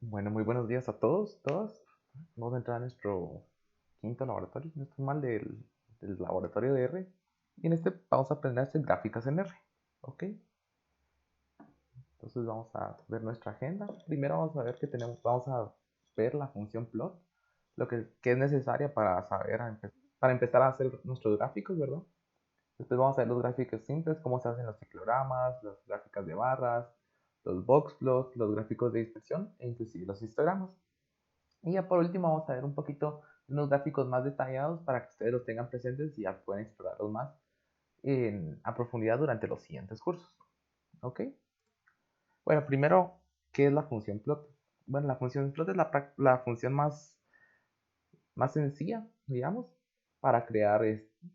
Bueno, muy buenos días a todos, todas. Vamos a entrar a nuestro quinto laboratorio, si no estoy mal, del laboratorio de R. Y en este vamos a aprender a hacer gráficas en R. ¿Ok? Entonces vamos a ver nuestra agenda. Primero vamos a ver que tenemos, vamos a ver la función plot, que es necesaria para saber, para empezar a hacer nuestros gráficos, ¿verdad? Después vamos a ver los gráficos simples, cómo se hacen los ciclogramas, las gráficas de barras, los box plots, los gráficos de dispersión e inclusive los histogramas. Y ya por último vamos a ver un poquito de unos gráficos más detallados para que ustedes los tengan presentes y ya pueden explorarlos más a profundidad durante los siguientes cursos. ¿Ok? Bueno, primero, ¿qué es la función plot? Bueno, la función plot es la función más sencilla, digamos, para crear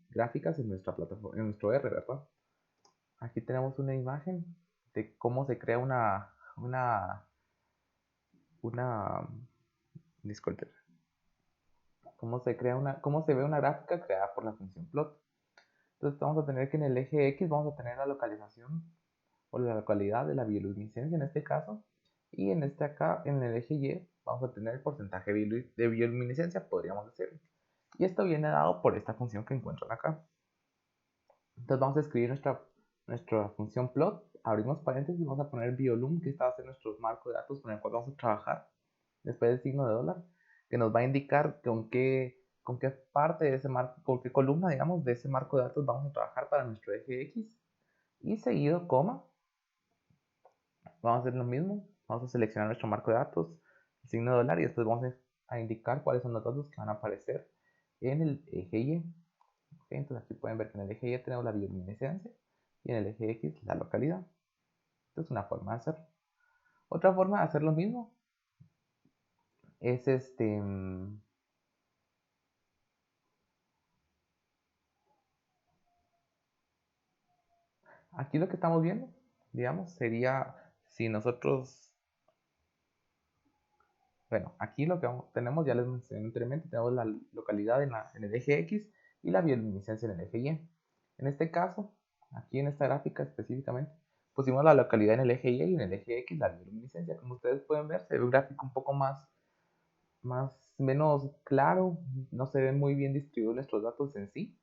gráficas en nuestra plataforma, en nuestro R, ¿verdad? Aquí tenemos una imagen de cómo se crea una, disculpe, cómo se ve una gráfica creada por la función plot. Entonces vamos a tener que en el eje X vamos a tener la localización o la localidad de la bioluminiscencia en este caso. Y en este acá, en el eje Y, vamos a tener el porcentaje de bioluminiscencia, podríamos decirlo. Y esto viene dado por esta función que encuentran acá. Entonces vamos a escribir nuestra función plot, abrimos paréntesis y vamos a poner biolum, que está va a ser nuestro marco de datos con el cual vamos a trabajar. Después del signo de dólar, que nos va a indicar con qué parte de ese marco, con qué columna, digamos, de ese marco de datos vamos a trabajar para nuestro eje X. Y seguido, coma, vamos a hacer lo mismo, vamos a seleccionar nuestro marco de datos, el signo de dólar, y después vamos a indicar cuáles son los datos que van a aparecer en el eje Y. ¿Okay? Entonces aquí pueden ver que en el eje Y tenemos la bioluminiscencia y en el eje X la localidad. Esta es una forma de hacerlo. Otra forma de hacer lo mismo es aquí lo que estamos viendo, digamos, sería si nosotros, bueno, aquí lo que tenemos, ya les mencioné anteriormente, tenemos la localidad en el eje X y la bioluminiscencia en el eje Y. En este caso, aquí en esta gráfica específicamente, pusimos la localidad en el eje Y y en el eje X la bioluminiscencia. Como ustedes pueden ver, se ve un gráfico un poco menos claro, no se ven muy bien distribuidos nuestros datos en sí.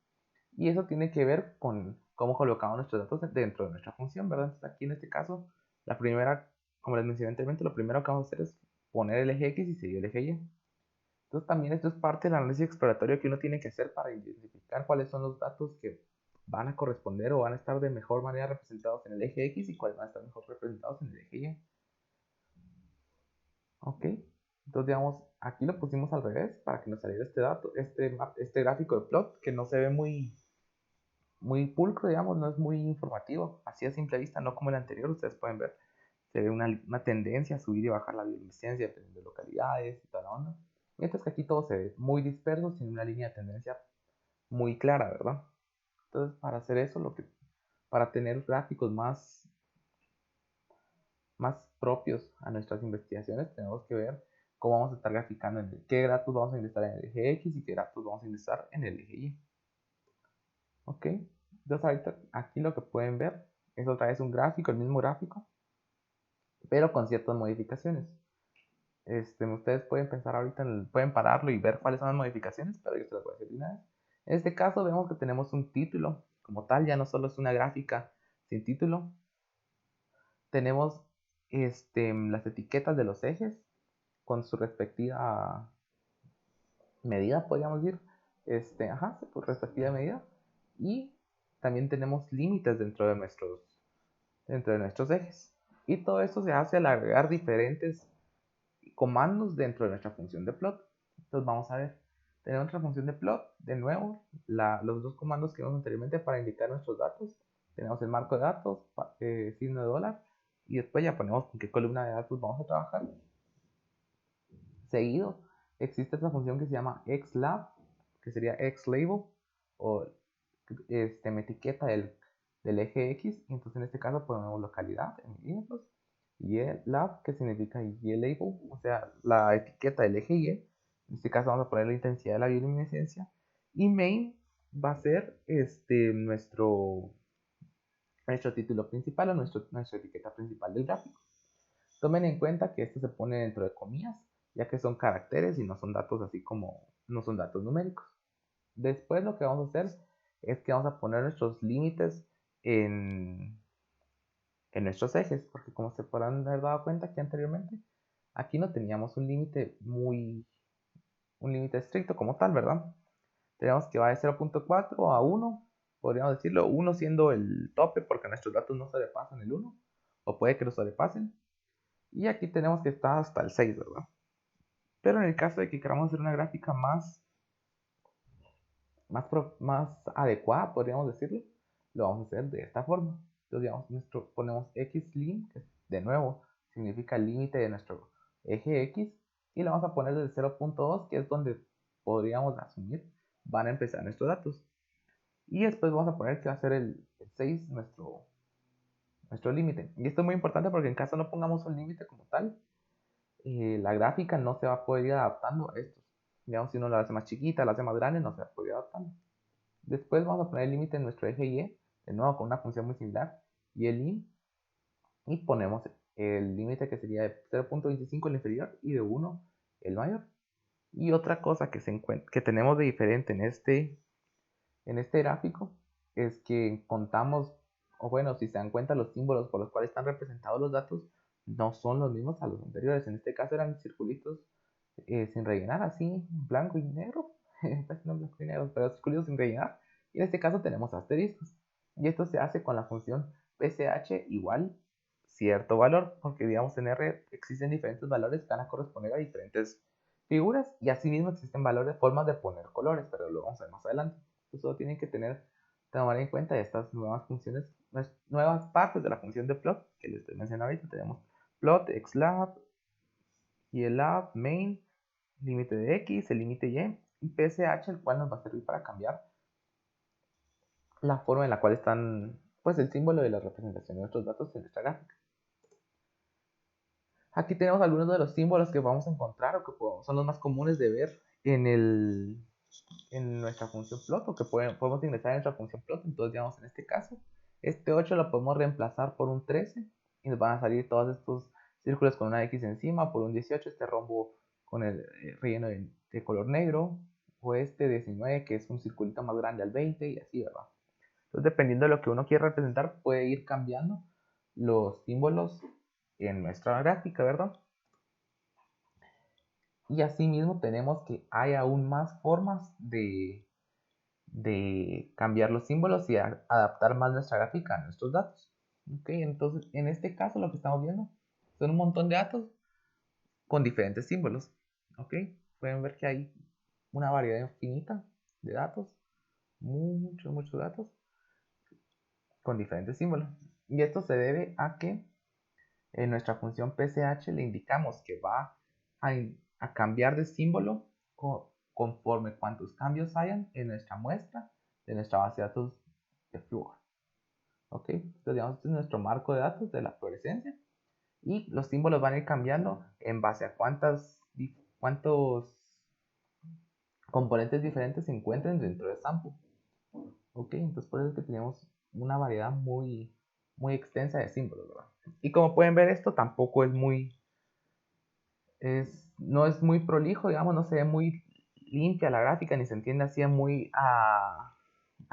Y eso tiene que ver con cómo colocamos nuestros datos dentro de nuestra función, ¿verdad? Entonces aquí en este caso, la primera, como les mencioné anteriormente, lo primero que vamos a hacer es poner el eje X y seguir el eje Y. Entonces también esto es parte del análisis exploratorio que uno tiene que hacer para identificar cuáles son los datos que van a corresponder o van a estar de mejor manera representados en el eje X y cuáles van a estar mejor representados en el eje Y. Ok, entonces digamos, aquí lo pusimos al revés para que nos saliera este dato, este gráfico de plot que no se ve muy pulcro, digamos, no es muy informativo, así a simple vista, no como el anterior, ustedes pueden ver, se ve una tendencia a subir y bajar la bioluminiscencia dependiendo de localidades y toda la onda. Mientras que aquí todo se ve muy disperso, sin una línea de tendencia muy clara, ¿verdad? Entonces, para hacer eso, para tener gráficos más propios a nuestras investigaciones, tenemos que ver cómo vamos a estar graficando, qué datos vamos a ingresar en el eje X y qué datos vamos a ingresar en el eje Y. Ok, entonces ahorita aquí lo que pueden ver es otra vez un gráfico, el mismo gráfico, pero con ciertas modificaciones. Ustedes pueden pensar ahorita, pueden pararlo y ver cuáles son las modificaciones, pero yo se las voy a decir de una vez. En este caso vemos que tenemos un título como tal, ya no solo es una gráfica sin título. Tenemos las etiquetas de los ejes con su respectiva medida, podríamos decir. Ajá, por respectiva medida. Y también tenemos límites dentro de nuestros ejes. Y todo esto se hace al agregar diferentes comandos dentro de nuestra función de plot. Entonces vamos a ver, tenemos nuestra función de plot, de nuevo, los dos comandos que vimos anteriormente para indicar nuestros datos. Tenemos el marco de datos, signo de dólar, y después ya ponemos con qué columna de datos vamos a trabajar. Seguido, existe esta función que se llama xlab, que sería xlabel, o me etiqueta del eje X, y entonces en este caso ponemos localidad en milímetros, y el lab, que significa Y-label, o sea, la etiqueta del eje Y. En este caso vamos a poner la intensidad de la bioluminiscencia, y main va a ser nuestro título principal o nuestra etiqueta principal del gráfico. Tomen en cuenta que esto se pone dentro de comillas, ya que son caracteres y no son datos así como, no son datos numéricos. Después lo que vamos a hacer es que vamos a poner nuestros límites en, en nuestros ejes, porque como se podrán haber dado cuenta que anteriormente, aquí no teníamos un límite estricto como tal, ¿verdad? Tenemos que va de 0.4 a 1, podríamos decirlo, 1 siendo el tope porque nuestros datos no sobrepasan el 1, o puede que lo sobrepasen, y aquí tenemos que estar hasta el 6, ¿verdad? Pero en el caso de que queramos hacer una gráfica más adecuada, podríamos decirlo, lo vamos a hacer de esta forma. Entonces, digamos, ponemos xlim, que de nuevo significa el límite de nuestro eje x, y lo vamos a poner desde 0.2, que es donde podríamos asumir van a empezar nuestros datos. Y después vamos a poner que va a ser el 6 nuestro límite. Y esto es muy importante porque en caso no pongamos un límite como tal, la gráfica no se va a poder ir adaptando a estos. Digamos, si uno la hace más chiquita, la hace más grande, no se va a poder ir adaptando. Después vamos a poner el límite en nuestro eje y, de nuevo con una función muy similar, y el lim, y ponemos el límite que sería de 0.25 el inferior y de 1 el mayor. Y otra cosa que tenemos de diferente en este gráfico es que contamos, o bueno, si se dan cuenta, los símbolos por los cuales están representados los datos no son los mismos a los anteriores. En este caso eran circulitos sin rellenar, así, blanco y negro. Pues no blanco y negro, pero circulitos sin rellenar. Y en este caso tenemos asteriscos. Y esto se hace con la función psh igual cierto valor, porque digamos en R existen diferentes valores que van a corresponder a diferentes figuras, y asimismo existen formas de poner colores, pero lo vamos a ver más adelante. Entonces solo tienen que tomar en cuenta estas nuevas funciones, nuevas partes de la función de plot que les estoy mencionando ahorita. Tenemos plot, xlab, ylab, main, límite de x, el límite y psh, el cual nos va a servir para cambiar la forma en la cual están, pues, el símbolo de la representación de nuestros datos en nuestra gráfica. Aquí tenemos algunos de los símbolos que vamos a encontrar o que son los más comunes de ver en nuestra función plot, o que podemos ingresar en nuestra función plot. Entonces, digamos, en este caso, este 8 lo podemos reemplazar por un 13 y nos van a salir todos estos círculos con una X encima, por un 18 este rombo con el relleno de color negro, o este 19 que es un circulito más grande al 20 y así, ¿verdad? Entonces, dependiendo de lo que uno quiera representar, puede ir cambiando los símbolos en nuestra gráfica, ¿verdad? Y asimismo tenemos que hay aún más formas de cambiar los símbolos y adaptar más nuestra gráfica a nuestros datos. Ok, entonces en este caso lo que estamos viendo son un montón de datos con diferentes símbolos. Ok, pueden ver que hay una variedad infinita de datos, muchos datos con diferentes símbolos. Y esto se debe a que en nuestra función psh le indicamos que va a cambiar de símbolo conforme cuantos cambios hayan en nuestra muestra de nuestra base de datos de Fluor. ¿Ok? Entonces, digamos, este es nuestro marco de datos de la fluorescencia, y los símbolos van a ir cambiando en base a cuántos componentes diferentes se encuentren dentro de sample. ¿Ok? Entonces, por eso es que tenemos una variedad muy extensa de símbolos, ¿verdad? Y como pueden ver, esto tampoco no es muy prolijo, digamos, no se ve muy limpia la gráfica, ni se entiende así muy a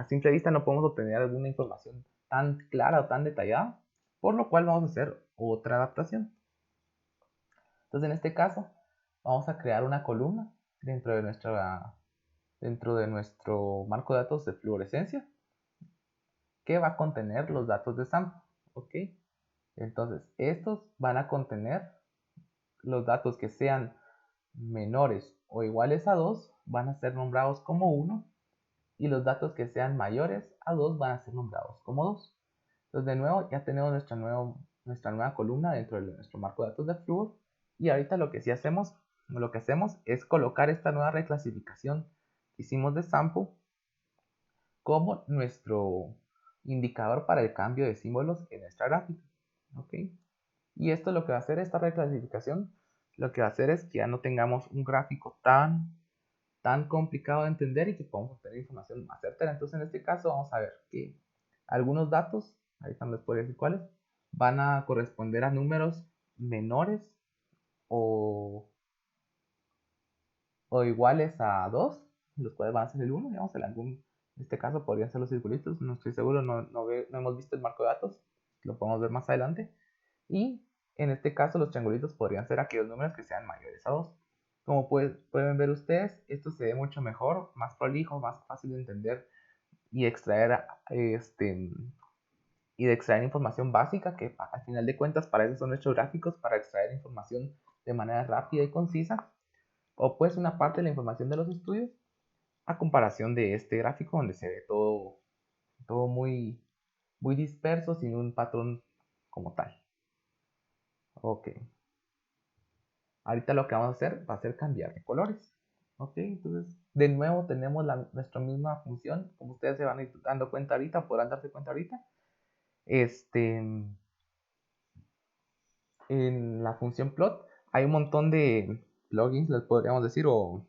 simple vista. No podemos obtener alguna información tan clara o tan detallada, por lo cual vamos a hacer otra adaptación. Entonces, en este caso, vamos a crear una columna dentro de nuestro marco de datos de fluorescencia, que va a contener los datos de sample. ¿Ok? Entonces, estos van a contener los datos que sean menores o iguales a 2 van a ser nombrados como 1, y los datos que sean mayores a 2 van a ser nombrados como 2. Entonces, de nuevo, ya tenemos nuestra nueva columna dentro de nuestro marco de datos de Fluor, y ahorita lo que hacemos es colocar esta nueva reclasificación que hicimos de sample como nuestro indicador para el cambio de símbolos en nuestra gráfica. ¿Ok? Y esto lo que va a hacer, esta reclasificación, lo que va a hacer es que ya no tengamos un gráfico tan complicado de entender y que podamos obtener información más certera. Entonces, en este caso vamos a ver que algunos datos, ahí también les puedo decir cuáles, van a corresponder a números menores o, o iguales a 2, los cuales van a ser el 1, digamos, en este caso podrían ser los circulitos, no estoy seguro, no hemos visto el marco de datos, lo podemos ver más adelante. Y en este caso los triangulitos podrían ser aquellos números que sean mayores a 2. Como pueden ver ustedes, esto se ve mucho mejor, más prolijo, más fácil de entender y extraer y de extraer información básica, que al final de cuentas para eso son nuestros gráficos, para extraer información de manera rápida y concisa, o pues una parte de la información de los estudios, a comparación de este gráfico donde se ve todo muy disperso sin un patrón como tal. Ok. Ahorita lo que vamos a hacer va a ser cambiar de colores. Ok, entonces de nuevo tenemos nuestra misma función, como ustedes se van a ir dando cuenta ahorita, podrán darse cuenta ahorita. En la función plot hay un montón de plugins, les podríamos decir, o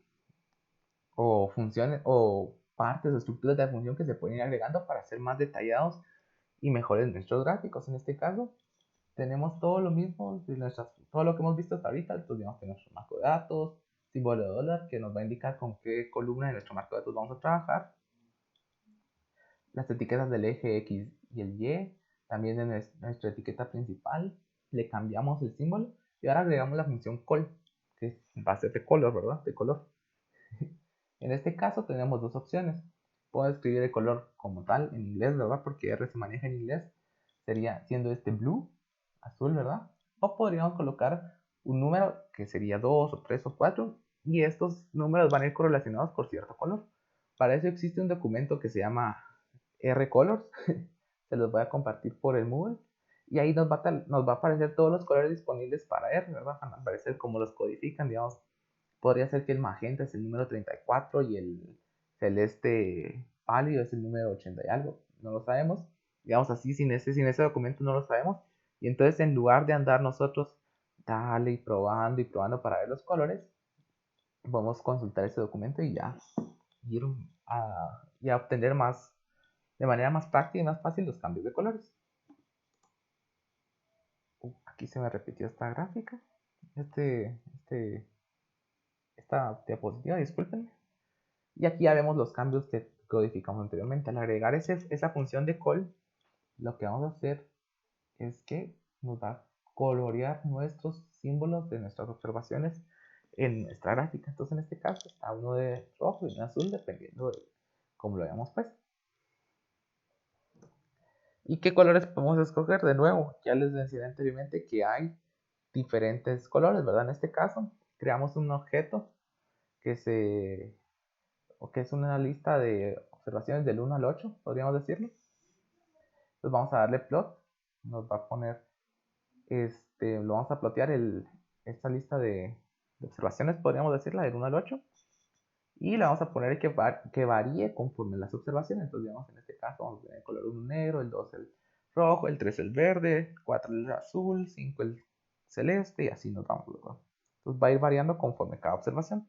funciones, o partes o estructuras de la función que se pueden ir agregando para ser más detallados y mejores nuestros gráficos. En este caso, tenemos todo lo mismo, todo lo que hemos visto hasta ahorita. Entonces, digamos que nuestro marco de datos, símbolo de dólar, que nos va a indicar con qué columna de nuestro marco de datos vamos a trabajar. Las etiquetas del eje X y el Y, también en nuestra etiqueta principal, le cambiamos el símbolo y ahora agregamos la función col, que va a ser de color, ¿verdad? De color. En este caso tenemos dos opciones. Puedo escribir el color como tal en inglés, ¿verdad? Porque R se maneja en inglés. Sería siendo este blue, azul, ¿verdad? O podríamos colocar un número que sería 2 o 3 o 4 y estos números van a ir correlacionados por cierto color. Para eso existe un documento que se llama R-Colors. Se los voy a compartir por el Moodle. Y ahí nos va a aparecer todos los colores disponibles para R, ¿verdad? Van a aparecer como los codifican, digamos. Podría ser que el magenta es el número 34 y el celeste pálido es el número 80 y algo. No lo sabemos. Digamos así, sin ese documento no lo sabemos. Y entonces en lugar de andar nosotros dale y probando para ver los colores, vamos a consultar ese documento y ya ir a obtener de manera más práctica y más fácil los cambios de colores. Aquí se me repitió esta gráfica. Este, este, esta diapositiva, discúlpenme. Y aquí ya vemos los cambios que codificamos anteriormente. Al agregar esa función de call, lo que vamos a hacer es que nos va a colorear nuestros símbolos de nuestras observaciones en nuestra gráfica. Entonces en este caso está uno de rojo y uno de azul, dependiendo de cómo lo hayamos puesto. ¿Y qué colores podemos escoger? De nuevo, ya les decía anteriormente que hay diferentes colores, ¿verdad? En este caso, creamos un objeto que que es una lista de observaciones del 1 al 8, podríamos decirlo. Entonces vamos a darle plot, nos va a poner, lo vamos a plotear esta lista de observaciones, podríamos decirla, del 1 al 8. Y le vamos a poner que varíe conforme las observaciones. Entonces, digamos, en este caso vamos a tener el color 1 negro, el 2 el rojo, el 3 el verde, el 4 el azul, 5 el celeste y así nos vamos, ¿verdad? Entonces va a ir variando conforme cada observación.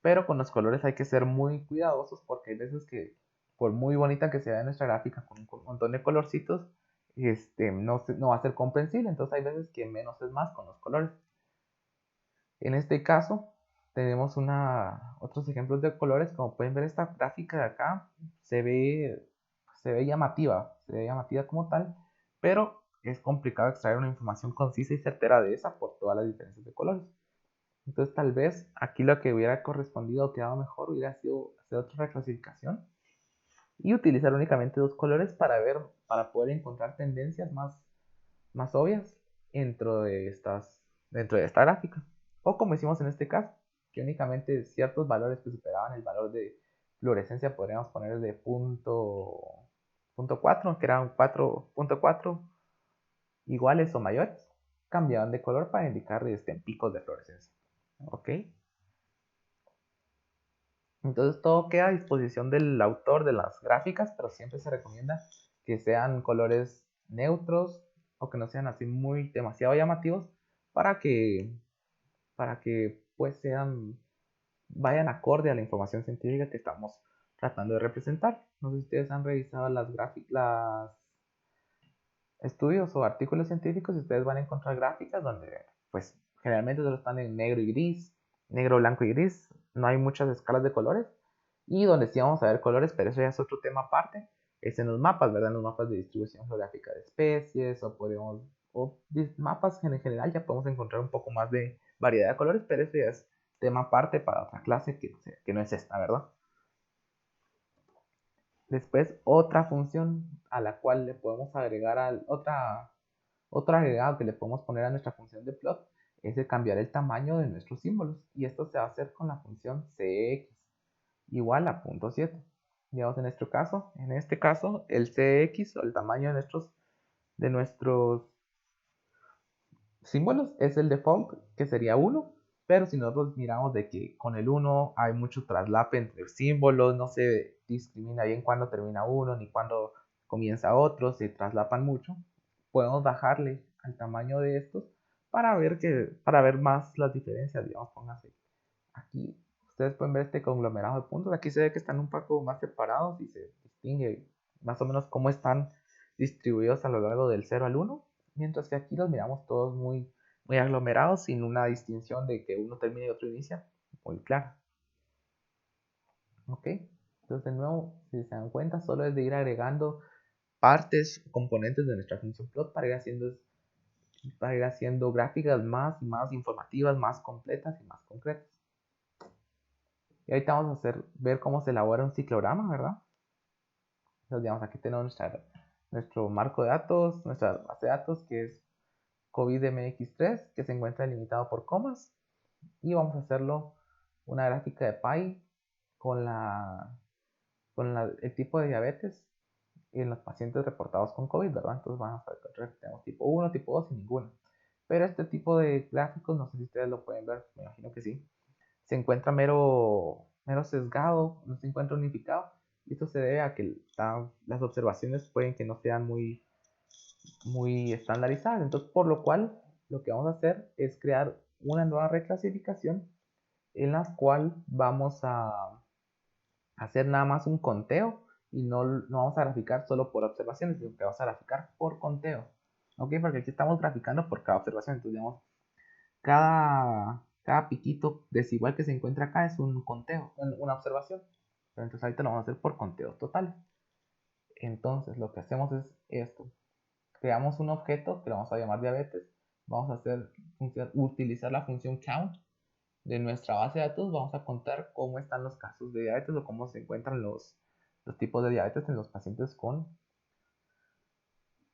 Pero con los colores hay que ser muy cuidadosos porque hay veces que, por muy bonita que sea nuestra gráfica con un montón de colorcitos, no va a ser comprensible. Entonces hay veces que menos es más con los colores. En este caso, tenemos otros ejemplos de colores. Como pueden ver, esta gráfica de acá se ve llamativa como tal, pero es complicado extraer una información concisa y certera de esa por todas las diferencias de colores. Entonces tal vez aquí lo que hubiera correspondido o quedado mejor hubiera sido hacer otra reclasificación y utilizar únicamente dos colores para poder encontrar tendencias más obvias dentro de esta gráfica. O como hicimos en este caso, que únicamente ciertos valores que superaban el valor de fluorescencia podríamos poner de punto 4, que eran 4.4 iguales o mayores, cambiaban de color para indicar picos de fluorescencia. ¿Ok? Entonces todo queda a disposición del autor de las gráficas, pero siempre se recomienda que sean colores neutros o que no sean así demasiado llamativos para que, pues vayan acorde a la información científica que estamos tratando de representar. No sé si ustedes han revisado estudios o artículos científicos, ustedes van a encontrar gráficas donde, pues, generalmente solo están en negro y gris, negro, blanco y gris, no hay muchas escalas de colores, y donde sí vamos a ver colores, pero eso ya es otro tema aparte, es en los mapas, ¿verdad? En los mapas de distribución geográfica de especies, o podemos, o mapas en general, ya podemos encontrar un poco más de variedad de colores, pero eso ya es tema aparte para otra clase que no es esta, ¿verdad? Después, otra función a la cual le podemos agregar otro agregado que le podemos poner a nuestra función de plot es el cambiar el tamaño de nuestros símbolos. Y esto se va a hacer con la función cx igual a 0.7. Digamos en este caso, el cx o el tamaño de nuestros símbolos es el default, que sería 1. Pero si nosotros miramos de que con el 1 hay mucho traslape entre símbolos, no se discrimina bien cuándo termina uno ni cuándo comienza otro, se traslapan mucho, podemos bajarle al tamaño de estos para ver más las diferencias, digamos, póngase. Aquí ustedes pueden ver este conglomerado de puntos, aquí se ve que están un poco más separados y se distingue más o menos cómo están distribuidos a lo largo del 0 al 1, mientras que aquí los miramos todos muy aglomerados sin una distinción de que uno termina y otro inicia muy clara. ¿Ok? Entonces de nuevo, si se dan cuenta, solo es de ir agregando partes, componentes de nuestra función plot para ir haciendo gráficas más y más informativas, más completas y más concretas. Y ahorita vamos a ver cómo se elabora un ciclograma, ¿verdad? Entonces, digamos, aquí tenemos nuestro marco de datos, nuestra base de datos, que es COVID-MX3, que se encuentra delimitado por comas. Y vamos a hacerlo una gráfica de PI con el tipo de diabetes en los pacientes reportados con COVID, ¿verdad? Entonces vamos a ver que tenemos tipo 1, tipo 2 y ninguno. Pero este tipo de gráficos, no sé si ustedes lo pueden ver, me imagino que sí, se encuentra mero sesgado, no se encuentra unificado. Y esto se debe a que las observaciones pueden que no sean muy estandarizadas. Entonces, por lo cual, lo que vamos a hacer es crear una nueva reclasificación en la cual vamos a hacer nada más un conteo y no vamos a graficar solo por observaciones, sino que vamos a graficar por conteo. ¿Ok? Porque aquí estamos graficando por cada observación. Entonces, digamos, cada piquito desigual que se encuentra acá es un conteo, una observación. Pero entonces ahorita lo vamos a hacer por conteos totales. Entonces lo que hacemos es esto. Creamos un objeto que lo vamos a llamar diabetes. Vamos a utilizar la función count de nuestra base de datos. Vamos a contar cómo están los casos de diabetes o cómo se encuentran los tipos de diabetes en los pacientes con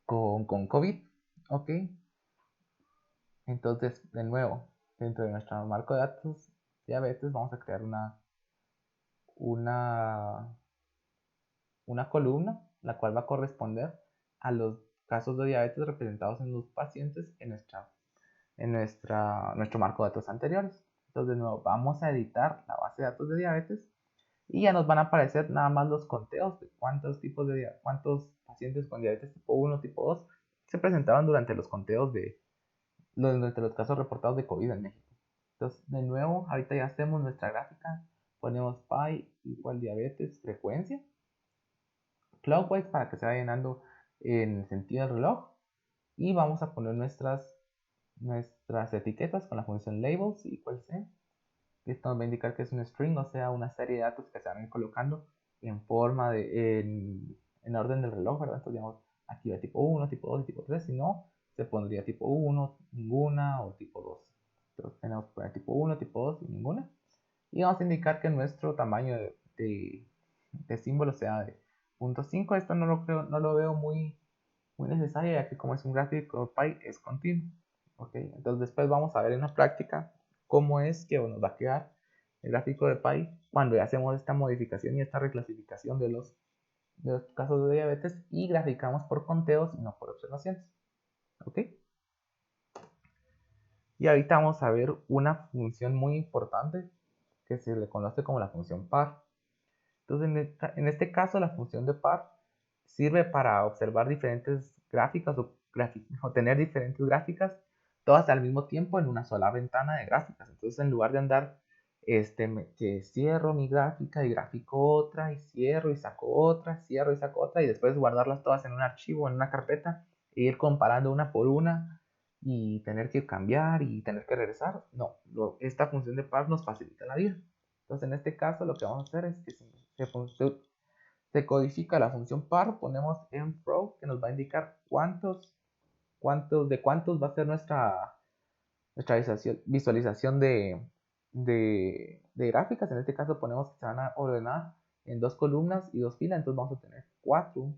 COVID. ¿Ok? Entonces, de nuevo, dentro de nuestro marco de datos diabetes, vamos a crear una, una columna, la cual va a corresponder a los casos de diabetes representados en los pacientes nuestro marco de datos anteriores. Entonces, de nuevo, vamos a editar la base de datos de diabetes y ya nos van a aparecer nada más los conteos de cuántos pacientes con diabetes tipo 1, tipo 2 se presentaron durante los conteos durante los casos reportados de COVID en México. Entonces, de nuevo, ahorita ya hacemos nuestra gráfica, ponemos pi igual diabetes frecuencia, clockwise para que se vaya llenando en sentido del reloj, y vamos a poner nuestras etiquetas con la función labels igual c. Esto nos va a indicar que es un string, o sea, una serie de datos que se van a ir colocando en orden del reloj, ¿verdad? Entonces, digamos, aquí va tipo 1, tipo 2 y tipo 3, si no, se pondría tipo 1, ninguna, o tipo 2. Entonces, tenemos que poner tipo 1, tipo 2 y ninguna. Y vamos a indicar que nuestro tamaño de símbolo sea de 0.5. Esto no lo veo muy necesario, ya que como es un gráfico pi es continuo. ¿Okay? Entonces después vamos a ver en la práctica cómo es que nos va a quedar el gráfico de pi cuando ya hacemos esta modificación y esta reclasificación de los casos de diabetes y graficamos por conteos y no por observaciones. ¿Ok? Y ahorita vamos a ver una función muy importante que se le conoce como la función par. Entonces, en este caso, la función de par sirve para observar diferentes gráficas o tener diferentes gráficas, todas al mismo tiempo en una sola ventana de gráficas. Entonces, en lugar de andar que cierro mi gráfica y gráfico otra, y cierro y saco otra, cierro y saco otra, y después guardarlas todas en un archivo, en una carpeta, ir comparando una por una y tener que cambiar y tener que regresar. No, esta función de par nos facilita la vida. Entonces en este caso lo que vamos a hacer es que se codifica la función par, ponemos env que nos va a indicar de cuántos va a ser nuestra visualización de gráficas. En este caso ponemos que se van a ordenar en 2 columnas y 2 filas, entonces vamos a tener 4.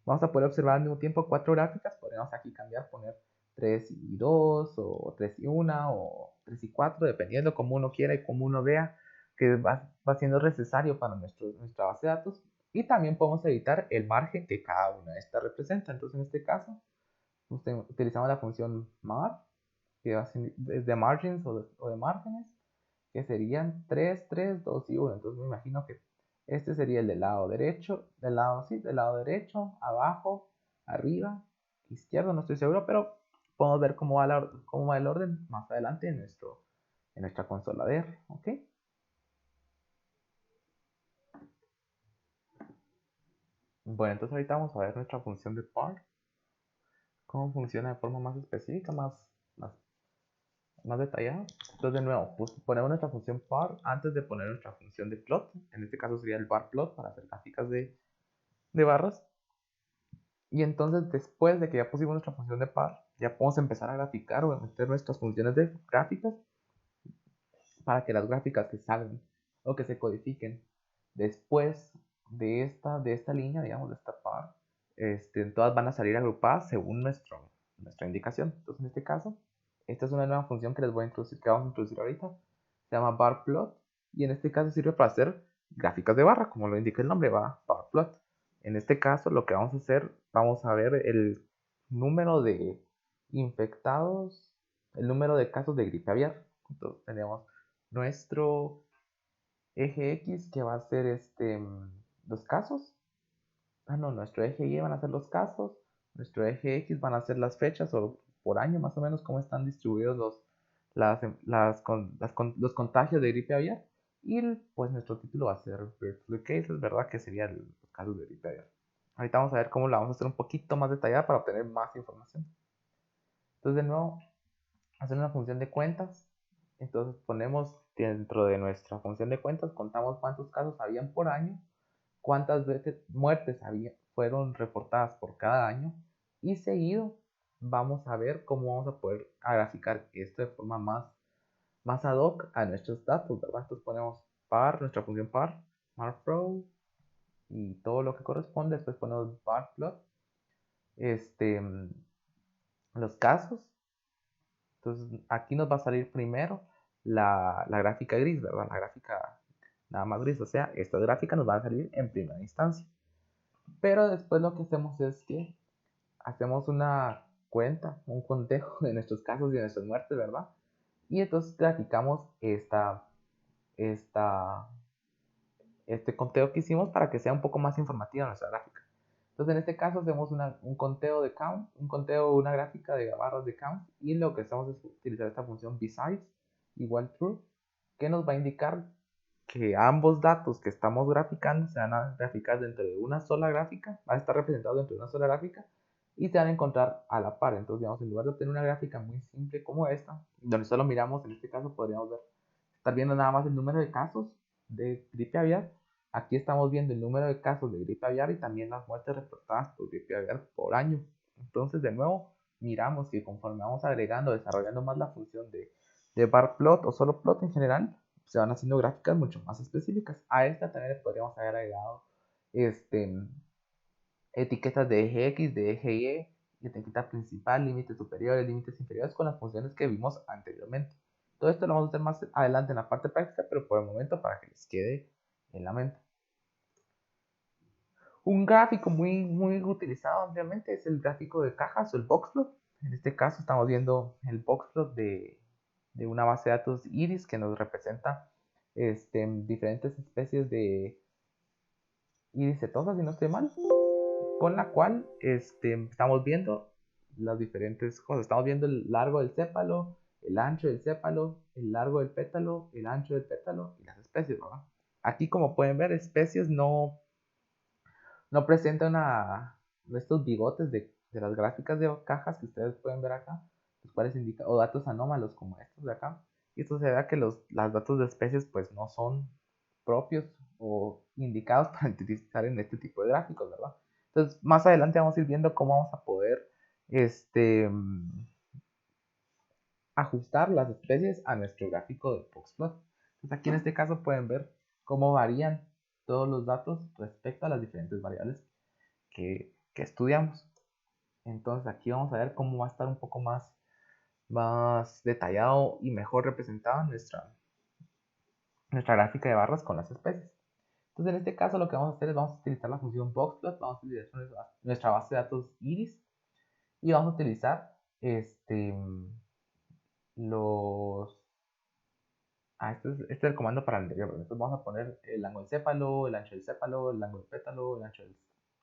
Vamos a poder observar al mismo tiempo 4 gráficas. Podemos aquí cambiar, poner 3 y 2 o 3 y 1 o 3 y 4, dependiendo como uno quiera y como uno vea que va siendo necesario para nuestra base de datos. Y también podemos editar el margen que cada una de estas representa. Entonces en este caso utilizamos la función mar, que es de margins o de márgenes, que serían 3, 3, 2 y 1. Entonces me imagino que este sería el del lado derecho, del lado derecho, abajo, arriba, izquierdo, no estoy seguro, pero podemos ver cómo va el orden más adelante en nuestra consola de R, ¿ok? Bueno, entonces ahorita vamos a ver nuestra función de par, cómo funciona de forma más específica, más más detallado. Entonces, de nuevo, pues ponemos nuestra función par antes de poner nuestra función de plot. En este caso sería el bar plot para hacer gráficas de barras. Y entonces, después de que ya pusimos nuestra función de par, ya podemos empezar a graficar o a meter nuestras funciones de gráficas para que las gráficas que salgan o que se codifiquen después de esta línea, digamos, de esta par, todas van a salir agrupadas según nuestra indicación. Entonces, en este caso, esta es una nueva función que les voy a introducir, que vamos a introducir ahorita. Se llama bar plot y en este caso sirve para hacer gráficas de barra, como lo indica el nombre, bar plot. En este caso, lo que vamos a hacer, vamos a ver el número de infectados, el número de casos de gripe aviar. Entonces, tenemos nuestro eje X que va a ser los casos. No, nuestro eje Y van a ser los casos. Nuestro eje X van a ser las fechas o por año más o menos cómo están distribuidos los contagios de gripe aviar. Y pues nuestro título va a ser Bird Flu Cases, ¿verdad? Que serían los casos de gripe aviar. Ahorita vamos a ver cómo la vamos a hacer un poquito más detallada para obtener más información. Entonces, de nuevo, hacer una función de cuentas. Entonces ponemos dentro de nuestra función de cuentas, contamos cuántos casos habían por año, cuántas veces muertes fueron reportadas por cada año y seguido vamos a ver cómo vamos a poder graficar esto de forma más ad hoc a nuestros datos, ¿verdad? Entonces ponemos par, nuestra función par y todo lo que corresponde, después ponemos bar plot, los casos. Entonces aquí nos va a salir primero la gráfica gris, ¿verdad? La gráfica nada más gris, o sea, esta gráfica nos va a salir en primera instancia. Pero después lo que hacemos es que hacemos una cuenta, un conteo de nuestros casos y de nuestras muertes, ¿verdad? Y entonces graficamos esta, este conteo que hicimos para que sea un poco más informativa nuestra gráfica. Entonces en este caso hacemos un conteo de count, una gráfica de barras de count y lo que hacemos es utilizar esta función besides igual true que nos va a indicar que ambos datos que estamos graficando se van a graficar dentro de una sola gráfica, va a estar representado dentro de una sola gráfica y se van a encontrar a la par. Entonces, digamos, en lugar de obtener una gráfica muy simple como esta, donde solo miramos, en este caso podríamos estar viendo nada más el número de casos de gripe aviar. Aquí estamos viendo el número de casos de gripe aviar y también las muertes reportadas por gripe aviar por año. Entonces, de nuevo, miramos que conforme vamos agregando, desarrollando más la función de bar plot o solo plot en general, se van haciendo gráficas mucho más específicas. A esta también le podríamos haber agregado etiquetas de eje X, de eje Y, etiqueta principal, límites superiores, límites inferiores con las funciones que vimos anteriormente. Todo esto lo vamos a hacer más adelante en la parte práctica, pero por el momento para que les quede en la mente. Un gráfico muy utilizado ampliamente es el gráfico de cajas o el boxplot. En este caso estamos viendo el boxplot de una base de datos iris que nos representa diferentes especies de iris setosas, si no estoy mal, con la cual estamos viendo las diferentes cosas. Estamos viendo el largo del sépalo, el ancho del sépalo, el largo del pétalo, el ancho del pétalo y las especies, ¿verdad? Aquí, como pueden ver, especies no no presenta estos bigotes de las gráficas de cajas que ustedes pueden ver acá, los cuales indican, o datos anómalos como estos de acá. Y esto se da que los datos de especies pues no son propios o indicados para utilizar en este tipo de gráficos, ¿verdad? Entonces, más adelante vamos a ir viendo cómo vamos a poder ajustar las especies a nuestro gráfico de Boxplot. Entonces, aquí en este caso pueden ver cómo varían todos los datos respecto a las diferentes variables que estudiamos. Entonces, aquí vamos a ver cómo va a estar un poco más detallado y mejor representada nuestra gráfica de barras con las especies. Entonces, en este caso, lo que vamos a hacer es vamos a utilizar la función boxplot, vamos a utilizar nuestra base de datos iris y vamos a utilizar los. Este es el comando para el anterior. Entonces, vamos a poner el angoencéfalo, el ancho del céfalo, el ángulo del pétalo, el ancho del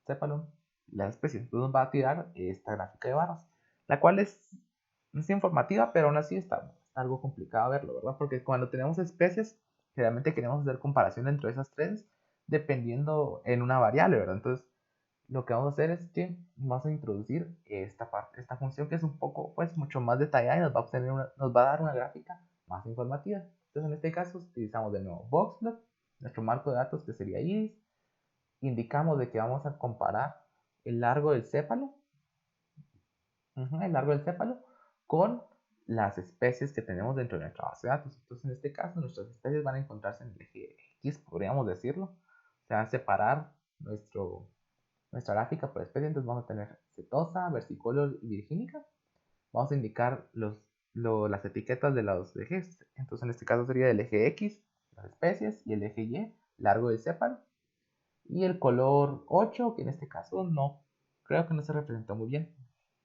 céfalo, las especies. Entonces, nos va a tirar esta gráfica de barras, la cual es informativa, pero aún así está algo complicado verlo, ¿verdad? Porque cuando tenemos especies, generalmente queremos hacer comparación entre esas tres, dependiendo en una variable, ¿verdad? Entonces, lo que vamos a hacer es que vamos a introducir esta función que es un poco, pues, mucho más detallada y nos va a dar una gráfica más informativa. Entonces, en este caso, utilizamos de nuevo boxplot, nuestro marco de datos que sería iris, indicamos de que vamos a comparar el largo del céfalo, con las especies que tenemos dentro de nuestra base de datos. Entonces, en este caso, nuestras especies van a encontrarse en el eje X, podríamos decirlo. O sea, separar nuestra gráfica por especie. Entonces, vamos a tener setosa, versicolor y virgínica. Vamos a indicar las etiquetas de los ejes. Entonces, en este caso sería el eje X, las especies, y el eje Y, largo del céfalo. Y el color 8, que en este caso no, creo que no se representó muy bien.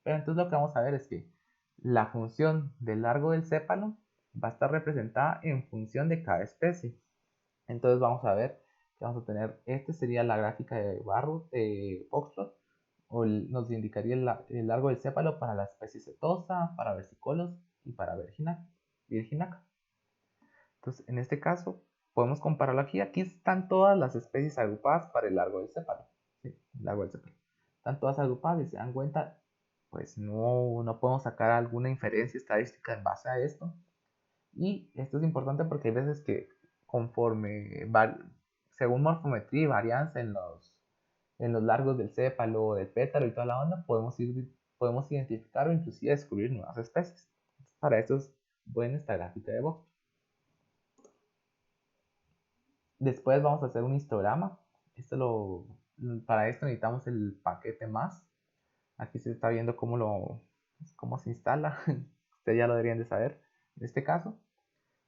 Pero entonces lo que vamos a ver es que la función del largo del céfalo va a estar representada en función de cada especie. Entonces vamos a ver que vamos a tener, este sería la gráfica de Foxtrot, o nos indicaría el largo del céfalo para la especie setosa, para versicolos y para virginaca. Entonces, en este caso, podemos compararlo aquí. Aquí están todas las especies agrupadas para el largo del céfalo. ¿Sí? El largo del céfalo. Están todas agrupadas y se dan cuenta, pues no podemos sacar alguna inferencia estadística en base a esto. Y esto es importante porque hay veces que según morfometría y varianza en los largos del céfalo, del pétalo y toda la onda, podemos identificar o inclusive descubrir nuevas especies. Para esto es buena esta gráfica de Box. Después vamos a hacer un histograma. Para esto necesitamos el paquete más. Aquí se está viendo cómo se instala. Ustedes ya lo deberían de saber en este caso.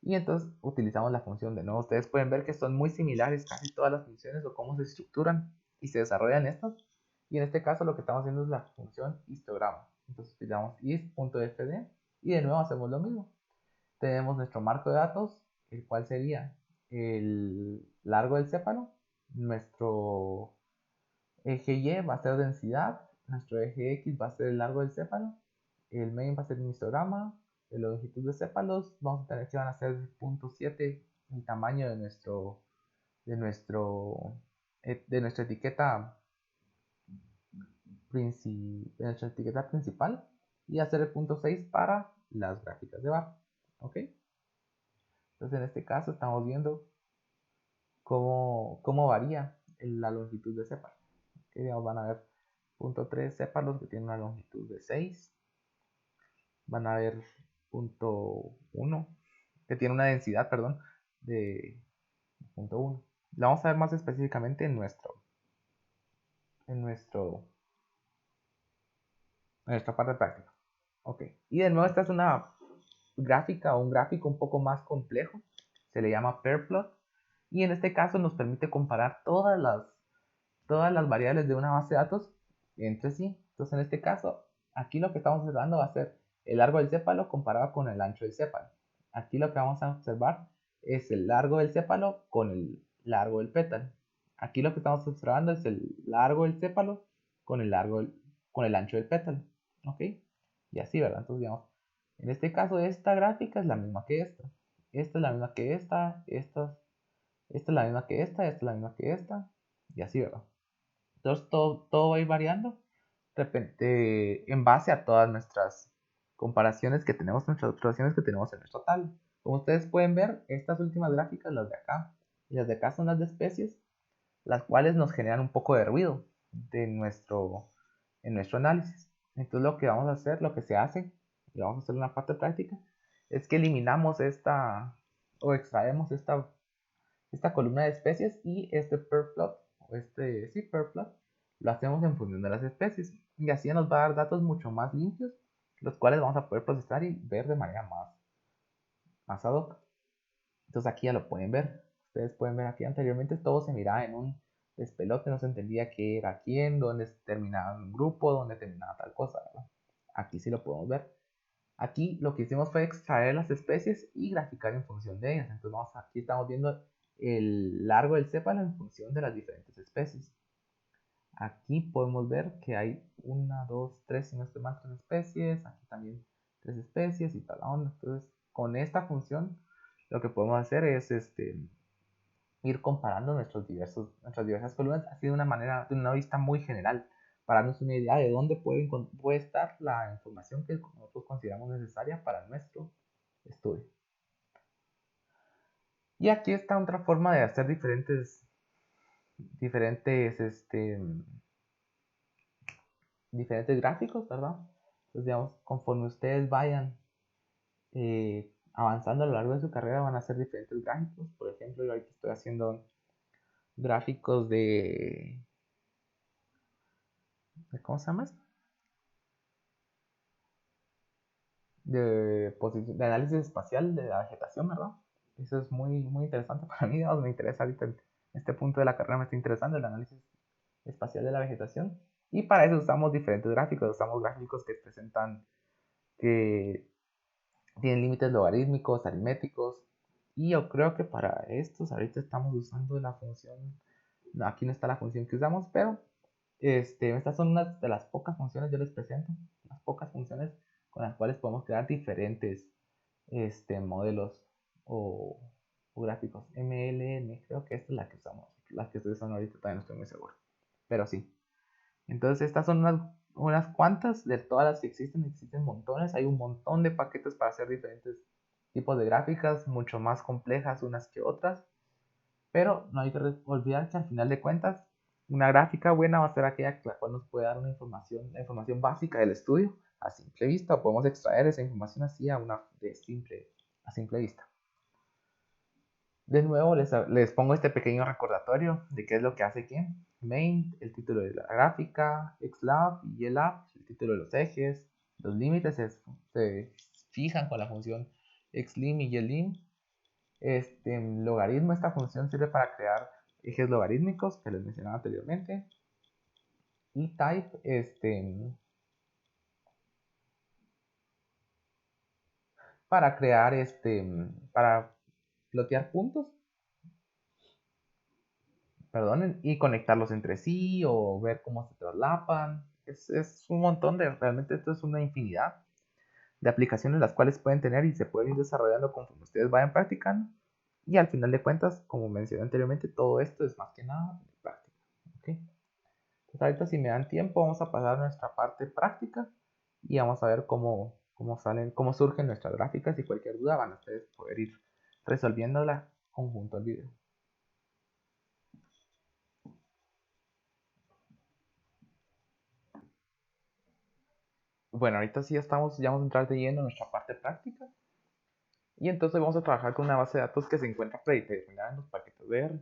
Y entonces utilizamos la función de nuevo. Ustedes pueden ver que son muy similares casi todas las funciones o cómo se estructuran y se desarrollan estas. Y en este caso lo que estamos haciendo es la función histograma. Entonces utilizamos is.fd y de nuevo hacemos lo mismo. Tenemos nuestro marco de datos, el cual sería el largo del céfalo. Nuestro eje Y va a ser densidad. Nuestro eje X va a ser el largo del céfalo. El main va a ser un histograma. De la longitud de céfalos vamos a tener que van a ser 0.7 el tamaño de nuestro de nuestra etiqueta principal y hacer el 0.6 para las gráficas de barra. ¿Ok? Entonces en este caso estamos viendo cómo varía la longitud de céfalo. Que digamos, van a ver 0.3 céfalos que tienen una longitud de 6. Van a ver 0.1 que tiene una densidad, perdón, de 0.1. La vamos a ver más específicamente en nuestra parte práctica. Ok. Y de nuevo esta es una gráfica o un gráfico un poco más complejo. Se le llama pairplot. Y en este caso nos permite comparar todas las variables de una base de datos entre sí. Entonces, en este caso, aquí lo que estamos observando va a ser el largo del céfalo comparado con el ancho del céfalo. Aquí lo que vamos a observar es el largo del céfalo con el largo del pétalo. Aquí lo que estamos observando es el largo del céfalo con con el ancho del pétalo. ¿Ok? Y así, ¿verdad? Entonces, digamos, en este caso, esta gráfica es la misma que esta. Esta es la misma que esta es la misma que esta es la misma que esta, y así, ¿verdad? Entonces todo va a ir variando de repente en base a todas nuestras comparaciones que tenemos, nuestras observaciones que tenemos en nuestro tabla. Como ustedes pueden ver, estas últimas gráficas, las de acá y las de acá son las de especies, las cuales nos generan un poco de ruido en nuestro análisis. Entonces lo que vamos a hacer, lo que se hace, y vamos a hacer una parte práctica, es que eliminamos esta o extraemos esta columna de especies y este per plot, o sí, per plot, lo hacemos en función de las especies. Y así nos va a dar datos mucho más limpios, los cuales vamos a poder procesar y ver de manera más ad hoc. Entonces aquí ya lo pueden ver. Ustedes pueden ver aquí anteriormente todo se miraba en un despelote, no se entendía qué era quién, dónde terminaba un grupo, dónde terminaba tal cosa, ¿verdad? Aquí sí lo podemos ver. Aquí lo que hicimos fue extraer las especies y graficar en función de ellas. Entonces aquí estamos viendo el largo del cépalo en función de las diferentes especies. Aquí podemos ver que hay 1, 2, 3, si no estoy mal, 3 especies. Aquí también 3 especies y tal la onda. Entonces, con esta función, lo que podemos hacer es ir comparando nuestras diversas columnas así de una vista muy general, para darnos una idea de dónde puede estar la información que nosotros consideramos necesaria para nuestro estudio. Y aquí está otra forma de hacer diferentes gráficos, ¿verdad? Entonces, digamos, conforme ustedes vayan avanzando a lo largo de su carrera, van a hacer diferentes gráficos. Por ejemplo, yo aquí estoy haciendo gráficos ¿cómo se llama esto? De análisis espacial de la vegetación, ¿verdad? Eso es muy interesante para mí, digamos, me interesa ahorita en este punto de la carrera, me está interesando el análisis espacial de la vegetación. Y para eso usamos diferentes gráficos, usamos gráficos que presentan, que tienen límites logarítmicos, aritméticos. Y yo creo que para estos ahorita estamos usando la función, no, aquí no está la función que usamos, pero estas son unas de las pocas funciones, yo les presento, las pocas funciones con las cuales podemos crear diferentes modelos o, gráficos. MLN, creo que esta es la que usamos, las que estoy usando ahorita todavía no estoy muy seguro, pero sí. Entonces estas son unas cuantas de todas las que existen montones, hay un montón de paquetes para hacer diferentes tipos de gráficas, mucho más complejas unas que otras, pero no hay que olvidar que al final de cuentas una gráfica buena va a ser aquella la cual nos puede dar la información básica del estudio a simple vista, o podemos extraer esa información así a simple vista. De nuevo les pongo este pequeño recordatorio de qué es lo que hace quién. Main, el título de la gráfica, xlab y ylab, el título de los ejes. Los límites se fijan con la función xlim y ylim. Logaritmo, esta función sirve para crear ejes logarítmicos que les mencionaba anteriormente. Y type, para crear, para plotear puntos, perdonen, y conectarlos entre sí o ver cómo se traslapan. Es un montón realmente esto es una infinidad de aplicaciones las cuales pueden tener y se pueden ir desarrollando conforme ustedes vayan practicando. Y al final de cuentas, como mencioné anteriormente, todo esto es más que nada de práctica. ¿Okay? Entonces ahorita si me dan tiempo vamos a pasar a nuestra parte práctica y vamos a ver cómo surgen nuestras gráficas y cualquier duda van a ustedes poder ir resolviéndola conjunto al video. Bueno, ahorita sí ya vamos a entrar de lleno en nuestra parte práctica. Y entonces vamos a trabajar con una base de datos que se encuentra predeterminada en los paquetes de R.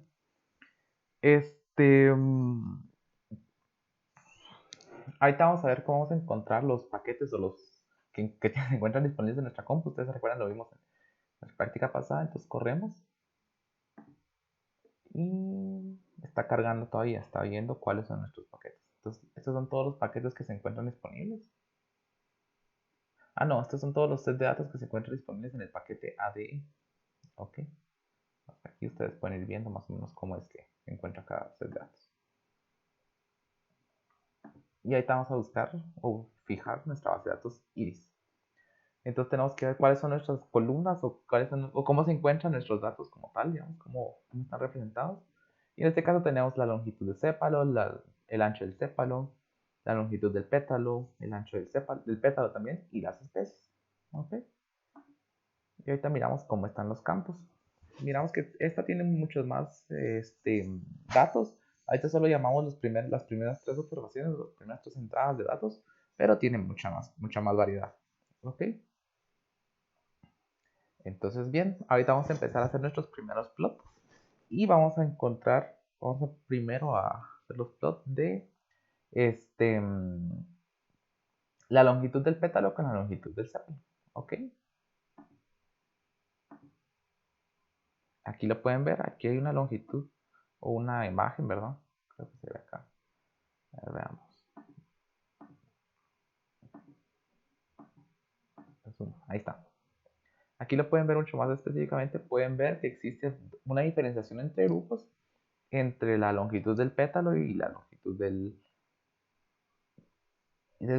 Ahorita vamos a ver cómo vamos a encontrar los paquetes o los que se encuentran disponibles en nuestra compu. Ustedes se recuerdan, lo vimos en la práctica pasada. Entonces corremos. Y está cargando todavía, está viendo cuáles son nuestros paquetes. Entonces, estos son todos los paquetes que se encuentran disponibles. Ah, no, estos son todos los sets de datos que se encuentran disponibles en el paquete ADE. Ok. Aquí ustedes pueden ir viendo más o menos cómo es que se encuentra cada set de datos. Y ahí vamos a buscar o fijar nuestra base de datos iris. Entonces tenemos que ver cuáles son nuestras columnas o cómo se encuentran nuestros datos como tal, digamos, cómo están representados. Y en este caso tenemos la longitud de cépalo, el ancho del sépalo, la longitud del pétalo, el ancho del pétalo también y las especies. ¿Ok? Y ahorita miramos cómo están los campos. Miramos que esta tiene muchos más datos. Ahorita solo llamamos las primeras tres observaciones, las primeras tres entradas de datos, pero tiene mucha más variedad. ¿Ok? Entonces, bien, ahorita vamos a empezar a hacer nuestros primeros plots y vamos a primero a hacer los plots de la longitud del pétalo con la longitud del sépalo. ¿Ok? Aquí lo pueden ver, aquí hay una longitud o una imagen, ¿verdad? Creo que se ve acá. A ver, veamos. Ahí está. Aquí lo pueden ver mucho más específicamente. Pueden ver que existe una diferenciación entre grupos entre la longitud del pétalo y la longitud del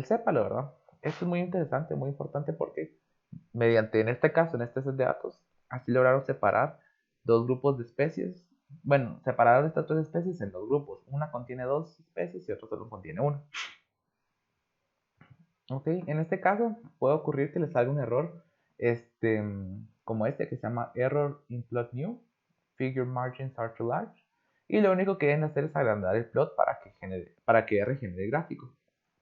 sépalo, ¿verdad? Esto es muy interesante, muy importante porque mediante, en este caso, en este set de datos, así lograron separar dos grupos de especies. Bueno, separaron estas tres especies en dos grupos. Una contiene dos especies y otra solo contiene una. Ok, en este caso puede ocurrir que les salga un error como este que se llama Error in Plot New, Figure Margins are too large. Y lo único que deben hacer es agrandar el plot para que R genere el gráfico.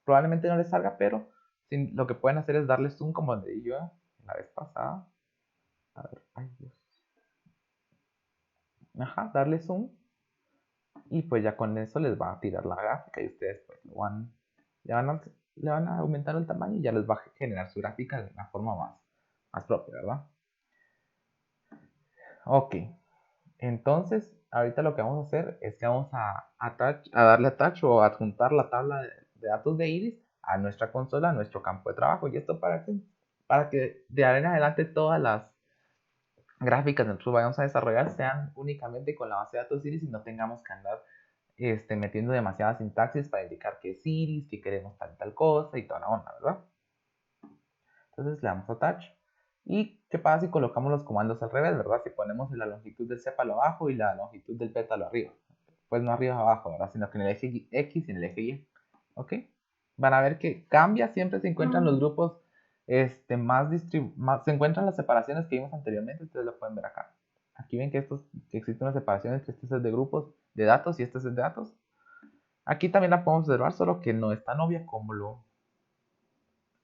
Probablemente no les salga, pero lo que pueden hacer es darle zoom como le di yo la vez pasada. A ver, ay Dios. Ajá, darle zoom. Y pues ya con eso les va a tirar la gráfica y ustedes pues le van a aumentar el tamaño y ya les va a generar su gráfica de una forma más propia, ¿verdad? Ok, entonces ahorita lo que vamos a hacer es que vamos a darle attach o adjuntar la tabla de datos de Iris a nuestra consola, a nuestro campo de trabajo. ¿Y esto para qué? Para que de ahora en adelante todas las gráficas que nosotros vayamos a desarrollar sean únicamente con la base de datos Iris y no tengamos que andar metiendo demasiada sintaxis para indicar que es Iris, que queremos tal cosa y toda la onda, ¿verdad? Entonces le damos a attach. ¿Y qué pasa si colocamos los comandos al revés, verdad? Si ponemos la longitud del sépalo abajo y la longitud del pétalo arriba. Pues no arriba abajo, ¿verdad? Sino que en el eje X y en el eje Y. ¿Ok? Van a ver que cambia, siempre se encuentran los grupos se encuentran las separaciones que vimos anteriormente, ustedes lo pueden ver acá. Aquí ven que existe una separación entre este set de grupos de datos y este set de datos. Aquí también la podemos observar, solo que no es tan obvia como lo,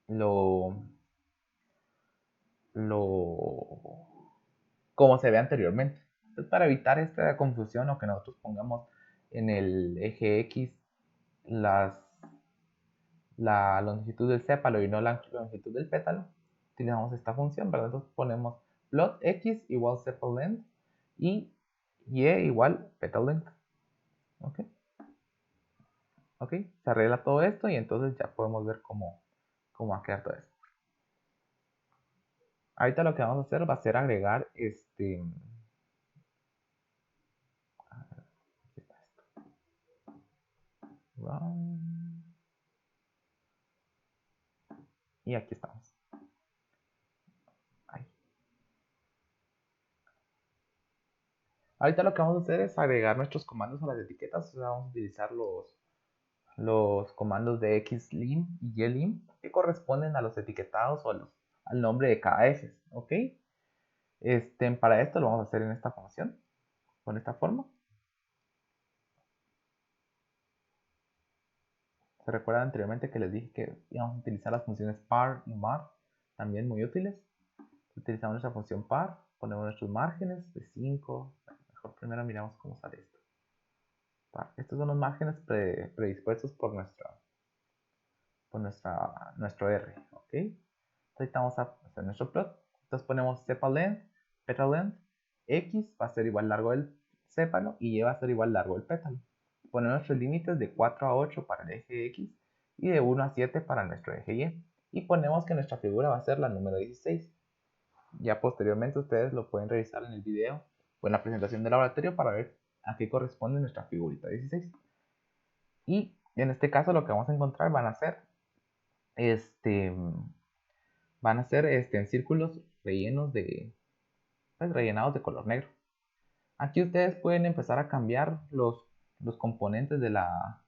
lo como se ve anteriormente. Entonces, para evitar esta confusión o que nosotros pongamos en el eje X las, la longitud del sépalo y no la longitud del pétalo, utilizamos esta función, ¿verdad? Entonces ponemos plot x igual sepal length y y igual petal length. ¿Ok? ¿Ok? Se arregla todo esto y entonces ya podemos ver cómo va a quedar todo esto. Ahorita lo que vamos a hacer va a ser agregar y aquí estamos. Ahí. Ahorita lo que vamos a hacer es agregar nuestros comandos a las etiquetas. O sea, vamos a utilizar los comandos de xlim y ylim que corresponden a los etiquetados o al nombre de cada eje. ¿Ok? Para esto lo vamos a hacer en esta función, con esta forma. ¿Se recuerdan anteriormente que les dije que íbamos a utilizar las funciones par y mar? También muy útiles. Utilizamos nuestra función par, ponemos nuestros márgenes de 5. Mejor primero miramos cómo sale esto. Estos son los márgenes predispuestos por nuestro R. ¿Ok? Ahorita vamos a hacer nuestro plot. Entonces ponemos sepal length, petal length, X va a ser igual largo del sépalo y Y va a ser igual largo del pétalo. Ponemos nuestros límites de 4 a 8 para el eje X y de 1 a 7 para nuestro eje Y. Y ponemos que nuestra figura va a ser la número 16. Ya posteriormente ustedes lo pueden revisar en el video o en la presentación del laboratorio para ver a qué corresponde nuestra figurita 16. Y en este caso lo que vamos a encontrar van a ser en círculos rellenos rellenados de color negro. Aquí ustedes pueden empezar a cambiar los componentes de la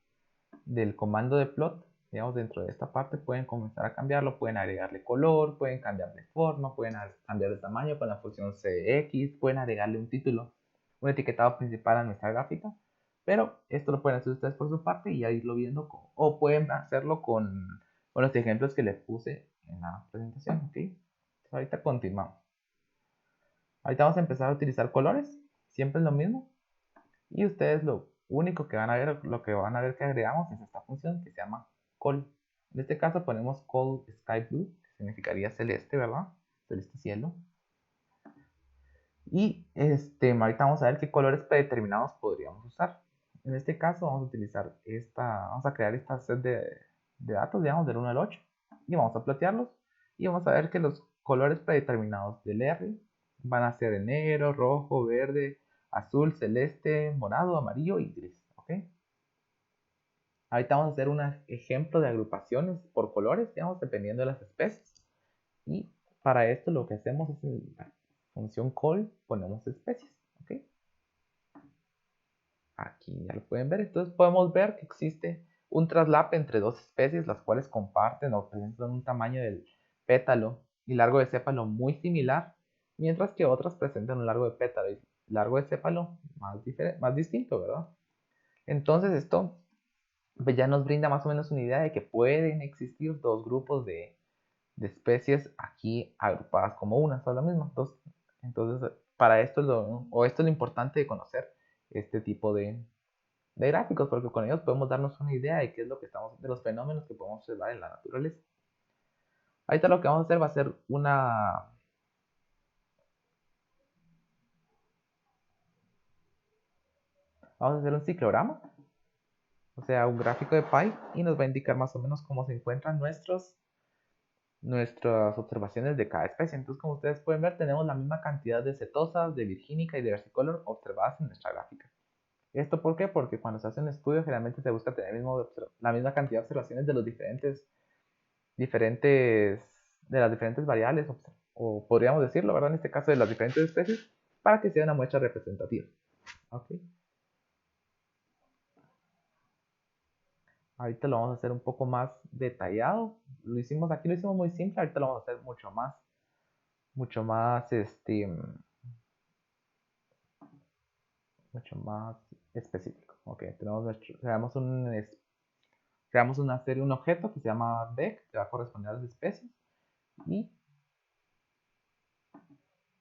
del comando de plot, digamos, dentro de esta parte pueden comenzar a cambiarlo, pueden agregarle color, pueden cambiarle forma, pueden cambiar de tamaño con la función cx, pueden agregarle un título, un etiquetado principal a nuestra gráfica, pero esto lo pueden hacer ustedes por su parte y ya irlo viendo, o pueden hacerlo con los ejemplos que les puse en la presentación, ¿ok? Entonces, ahorita continuamos. Ahorita vamos a empezar a utilizar colores, siempre es lo mismo, y ustedes lo único que van a ver, lo que van a ver que agregamos es esta función que se llama call. En este caso ponemos call sky blue, que significaría celeste, ¿verdad? Celeste cielo. Y ahorita vamos a ver qué colores predeterminados podríamos usar. En este caso vamos a utilizar vamos a crear esta set de datos, digamos, del 1 al 8. Y vamos a plotearlos. Y vamos a ver que los colores predeterminados del R van a ser de negro, rojo, verde, azul, celeste, morado, amarillo y gris. ¿Ok? Ahorita vamos a hacer un ejemplo de agrupaciones por colores, digamos, dependiendo de las especies. Y para esto lo que hacemos es en la función call ponemos especies. ¿Ok? Aquí ya lo pueden ver. Entonces podemos ver que existe un traslape entre dos especies, las cuales comparten o presentan un tamaño del pétalo y largo de sépalo muy similar, mientras que otras presentan un largo de pétalo y largo de sépalo más distinto, ¿verdad? Entonces esto pues, ya nos brinda más o menos una idea de que pueden existir dos grupos de especies aquí agrupadas como una sola misma. Entonces para esto esto es lo importante de conocer este tipo de gráficos, porque con ellos podemos darnos una idea de qué es lo que de los fenómenos que podemos observar en la naturaleza. Ahorita lo que vamos a hacer va a ser vamos a hacer un ciclograma, o sea, un gráfico de Pi, y nos va a indicar más o menos cómo se encuentran nuestras observaciones de cada especie. Entonces, como ustedes pueden ver, tenemos la misma cantidad de cetosas, de virgínica y de versicolor observadas en nuestra gráfica. ¿Esto por qué? Porque cuando se hace un estudio generalmente se busca tener la misma cantidad de observaciones de los de las diferentes variables, o podríamos decirlo, ¿verdad? En este caso de las diferentes especies, para que sea una muestra representativa. ¿Ok? Ahorita lo vamos a hacer un poco más detallado. Aquí lo hicimos muy simple, ahorita lo vamos a hacer mucho más, mucho más específico. Ok, creamos una serie, un objeto que se llama Vec, que va a corresponder a las especies, y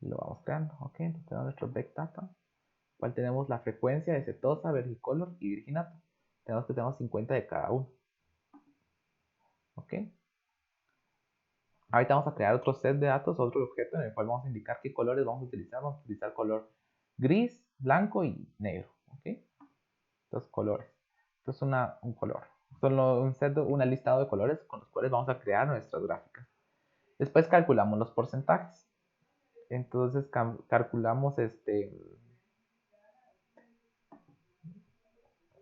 lo vamos creando. Ok, entonces tenemos nuestro Vec data, cual tenemos la frecuencia de setosa, vergicolor y virginato. Tenemos 50 de cada uno. Ok. Ahorita vamos a crear otro set de datos, otro objeto en el cual vamos a indicar qué colores vamos a utilizar. Vamos a utilizar color gris, blanco y negro. ¿Ok? Entonces, colores. Esto es un color. Solo un listado de colores con los cuales vamos a crear nuestras gráficas. Después calculamos los porcentajes. Entonces calculamos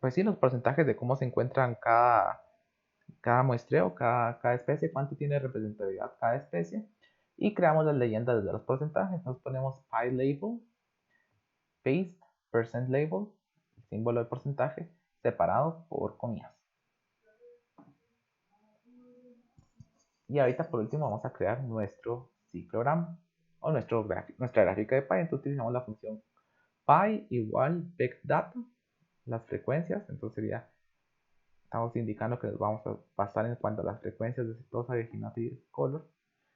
pues sí, los porcentajes de cómo se encuentran cada muestreo, cada especie, cuánto tiene representatividad cada especie. Y creamos las leyendas de los porcentajes. Nos ponemos pi label, paste, percent label, el símbolo de porcentaje, separado por comillas. Y ahorita por último vamos a crear nuestro ciclograma o nuestra gráfica de pi. Entonces utilizamos la función pi igual vecdata, las frecuencias. Entonces estamos indicando que nos vamos a basar en cuanto a las frecuencias de setosa, virginato y color.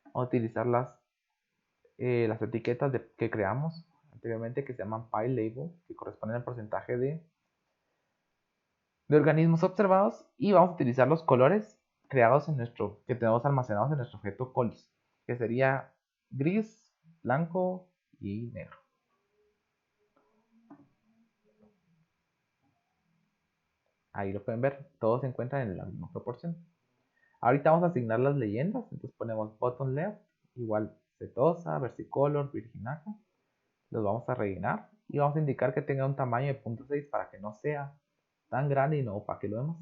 Vamos a utilizar las etiquetas que creamos anteriormente que se llaman pi label, que corresponden al porcentaje de organismos observados, y vamos a utilizar los colores creados que tenemos almacenados en nuestro objeto cols, que sería gris, blanco y negro. Ahí lo pueden ver, todos se encuentran en la misma proporción. Ahorita vamos a asignar las leyendas, entonces ponemos bottom left igual setosa, versicolor, virginaca. Los vamos a rellenar y vamos a indicar que tenga un tamaño de 0.6 para que no sea tan grande y no opaque lo demás.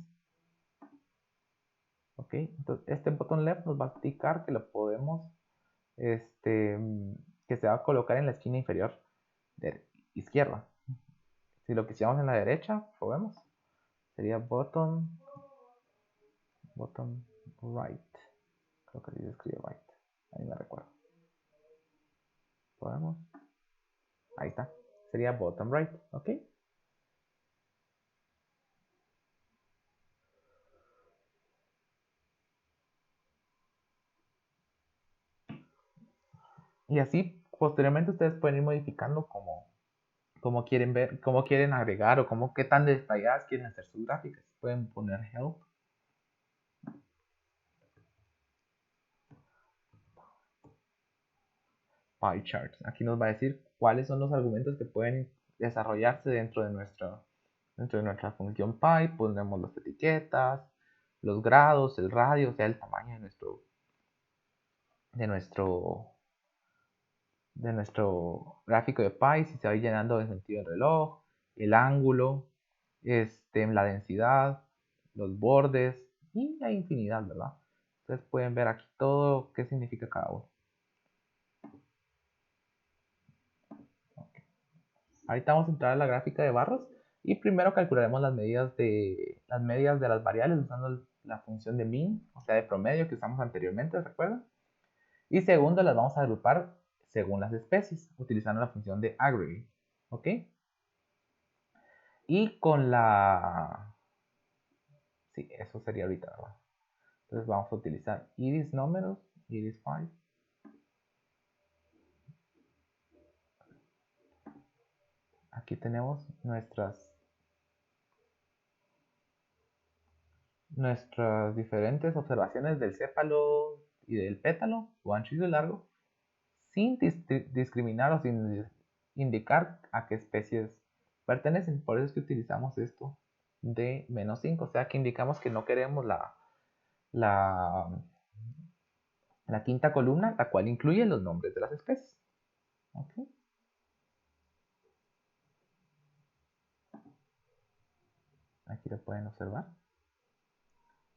Ok, entonces este bottom left nos va a indicar que lo podemos, que se va a colocar en la esquina inferior de izquierda. Si lo quisiéramos en la derecha, probemos. Sería bottom Bottom right. Creo que así se escribe right. Ahí me recuerdo. Podemos. Ahí está. Sería bottom right. ¿Ok? Y así, posteriormente, ustedes pueden ir modificando como quieren ver, cómo quieren agregar o qué tan detalladas quieren hacer sus gráficas. Pueden poner help. Pie charts. Aquí nos va a decir cuáles son los argumentos que pueden desarrollarse dentro de nuestra función pie. Ponemos las etiquetas, los grados, el radio, o sea, el tamaño de nuestro, de nuestro gráfico de pie, si se va llenando en sentido del reloj, el ángulo, la densidad, los bordes, y hay infinidad, ¿verdad? Ustedes pueden ver aquí todo qué significa cada uno. Okay. Ahorita vamos a entrar a la gráfica de barras y primero calcularemos las medidas de las variables usando la función de mean, o sea, de promedio que usamos anteriormente, ¿recuerdan? Y segundo, las vamos a agrupar según las especies, utilizando la función de aggregate, ¿ok? Y con la... Sí, eso sería ahorita, ¿verdad? Entonces vamos a utilizar iris números, iris 5. Aquí tenemos nuestras diferentes observaciones del sépalo y del pétalo, su ancho y su largo, sin discriminar o sin indicar a qué especies pertenecen. Por eso es que utilizamos esto de -5, o sea que indicamos que no queremos la, la quinta columna, la cual incluye los nombres de las especies. ¿Okay? Aquí lo pueden observar.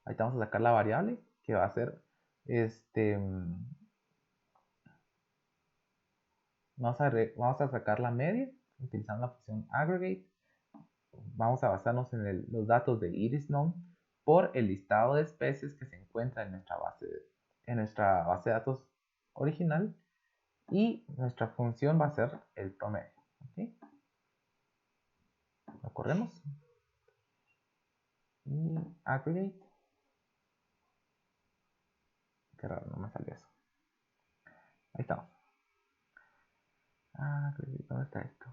Ahí vamos a sacar la variable que va a ser vamos a sacar la media utilizando la función aggregate. Vamos a basarnos en los datos de IrisNum por el listado de especies que se encuentra en nuestra base de datos original, y nuestra función va a ser el promedio. ¿Okay? Lo corremos y aggregate. Qué raro, no me salió eso. Ahí estamos. ¿Dónde está esto?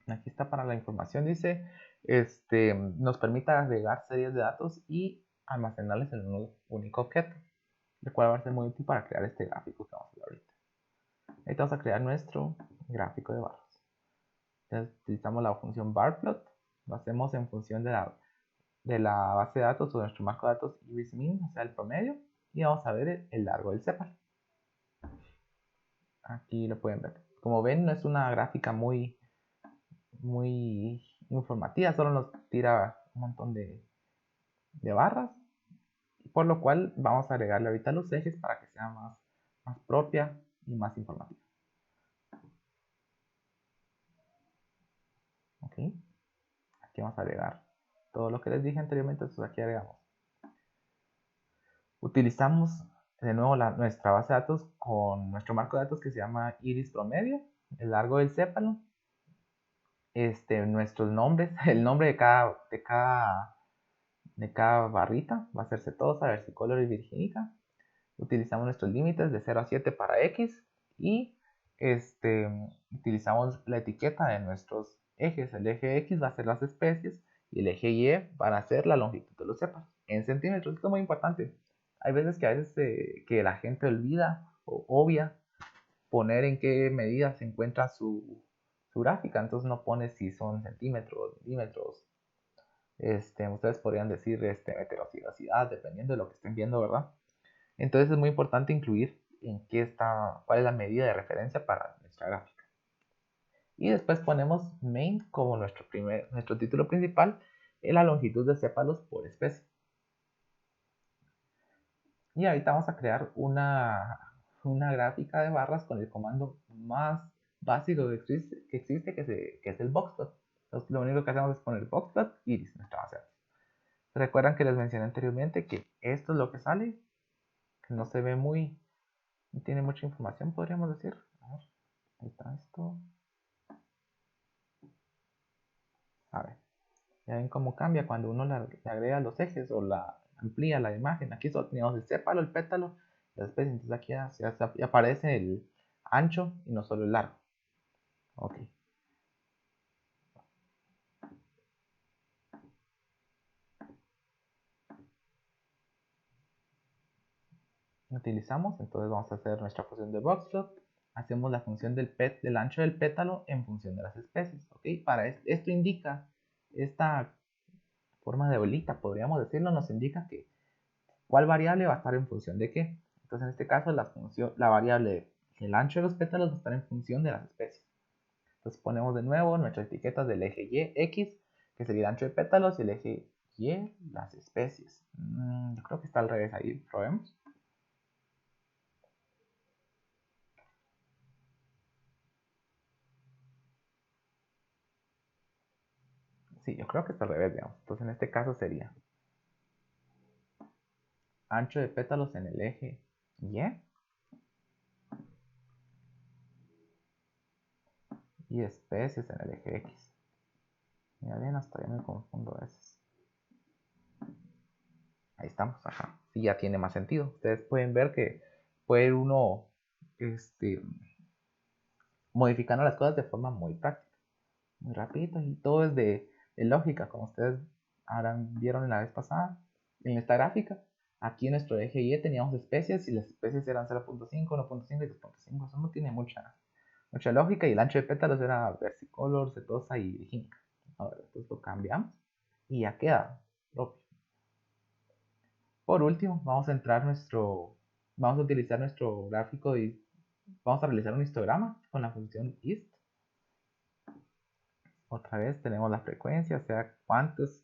Aquí está para la información, dice, nos permite agregar series de datos y almacenarles en un único objeto, el cual va a ser muy útil para crear este gráfico que vamos a ver ahorita. Ahí vamos a crear nuestro gráfico de barras. Entonces utilizamos la función barplot, lo hacemos en función de la base de datos o de nuestro marco de datos irismean, o sea, el promedio, y vamos a ver el largo del sépalo. Aquí lo pueden ver. Como ven, no es una gráfica muy informativa, solo nos tira un montón de barras, por lo cual vamos a agregarle ahorita los ejes para que sea más propia y más informativa. Ok, aquí vamos a agregar todo lo que les dije anteriormente, entonces aquí agregamos. Utilizamos de nuevo nuestra base de datos con nuestro marco de datos que se llama iris promedio, el largo del sépalo, nuestros nombres, el nombre de cada barrita va a ser setosa, versicolor y virginica. Utilizamos nuestros límites de 0 a 7 para X y utilizamos la etiqueta de nuestros ejes. El eje X va a ser las especies y el eje Y va a ser la longitud de los sépalos en centímetros. Esto es muy importante. Hay veces que la gente olvida o obvia poner en qué medida se encuentra su gráfica, entonces no pone si son centímetros, milímetros. Ustedes podrían decir heterozigosidad, dependiendo de lo que estén viendo, ¿verdad? Entonces es muy importante incluir cuál es la medida de referencia para nuestra gráfica. Y después ponemos main como nuestro título principal en la longitud de sépalos por especie. Y ahorita vamos a crear una gráfica de barras con el comando más básico que es el boxplot. Entonces lo único que hacemos es poner boxplot y nuestra base de datos. Recuerdan que les mencioné anteriormente que esto es lo que sale, que no se ve muy, no tiene mucha información, podríamos decir. A ver, ahí está esto. A ver, ya ven cómo cambia cuando uno le agrega los ejes o la amplía la imagen. Aquí solo teníamos el sépalo, el pétalo, las especies. Entonces aquí ya aparece el ancho y no solo el largo. Ok. Utilizamos, entonces vamos a hacer nuestra función de boxplot. Hacemos la función del ancho del pétalo en función de las especies. ¿Ok? Para esto indica, esta forma de bolita, podríamos decirlo, nos indica que cuál variable va a estar en función de qué. Entonces en este caso la variable el ancho de los pétalos va a estar en función de las especies. Entonces ponemos de nuevo nuestras etiquetas del eje Y, X, que sería el ancho de pétalos, y el eje Y, las especies. Yo creo que está al revés ahí, probemos. Sí, yo creo que está al revés, digamos. Entonces en este caso sería ancho de pétalos en el eje y especies en el eje X. Mira bien, hasta ya me confundo a veces. Ahí estamos, ajá. Sí, ya tiene más sentido. Ustedes pueden ver que puede uno modificando las cosas de forma muy práctica, muy rápido, y todo es de lógica, como ustedes vieron la vez pasada en esta gráfica. Aquí en nuestro eje Y teníamos especies y las especies eran 0.5, 1.5 y 2.5. Eso no tiene mucha lógica, y el ancho de pétalos era versicolor, setosa y virgínica. Ahora, entonces lo cambiamos y ya queda propio. Por último, vamos a utilizar nuestro gráfico y vamos a realizar un histograma con la función ist. Otra vez tenemos la frecuencia, o sea, cuántos